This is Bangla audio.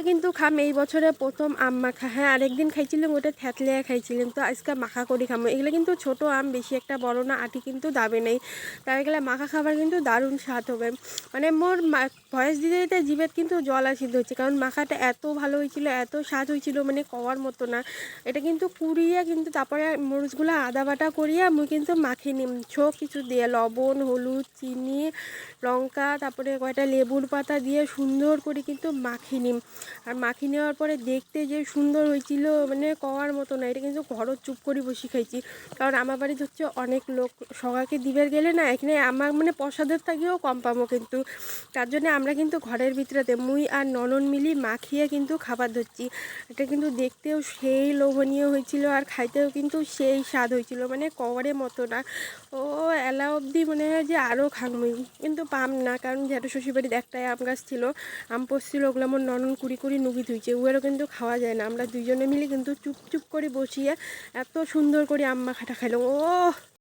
কিন্তু খাম এই বছরে প্রথম আম মাখা। হ্যাঁ, আরেকদিন খাইছিলাম ওটা থ্যাতলিয়া খাইছিলাম, তো আজকে মাখা করি খামো। এগুলো কিন্তু ছোট আম, বেশি একটা বড় না, আটি কিন্তু দাবে নেই। তাই এগুলো মাখা খাবার কিন্তু দারুণ স্বাদ হবে। মানে মোর ভয়েস দিতে দিতে জিভের কিন্তু জল আসিতে হচ্ছে, কারণ মাখাটা এত ভালো হয়েছিল, এত স্বাদ হয়েছিল, মানে কওয়ার মতো না। এটা কিন্তু কুড়িয়ে কিন্তু তারপরে মরিচগুলো আদা বাটা করিয়া মুই কিন্তু মাখিয়ে নিম সব কিছু দিয়ে, লবণ, হলুদ, চিনি, লঙ্কা, তারপরে কয়টা লেবুর পাতা দিয়ে সুন্দর করে কিন্তু মাখিয়ে নিম। আর মাখিয়ে নেওয়ার পরে দেখতে যে সুন্দর হয়েছিল, মানে কওয়ার মতো না। এটা কিন্তু ঘরও চুপ করে বসে খাইছি, কারণ আমার বাড়িতে হচ্ছে অনেক লোক, সবাইকে দিবের গেলে না এখানে আমার মানে প্রসাদের থেকেও কম পাবো কিন্তু। তার জন্য আমরা কিন্তু ঘরের ভিতরেতে মুই আর ননন মিলি মাখিয়ে কিন্তু খাবার ধরছি। এটা কিন্তু দেখতেও সেই লোভনীয় হয়েছিল, আর খাইতেও কিন্তু সেই স্বাদ হয়েছিল, মানে কওয়ারের মতো না। ও এলা অবধি মনে হয় যে আরও খামুই, কিন্তু পাম না, কারণ যেহেতু শ্বশুরবাড়িতে একটাই আম গাছ ছিল, আম পড়ছিল, ওগুলো আমার ননন কুড়ি কুড়ি নুগি ধুইছে, ওগুলো কিন্তু খাওয়া যায় না। আমরা দুইজনে মিলে কিন্তু চুপ চুপ করে বসিয়ে এত সুন্দর করে আম মাখাটা খাইলাম। ও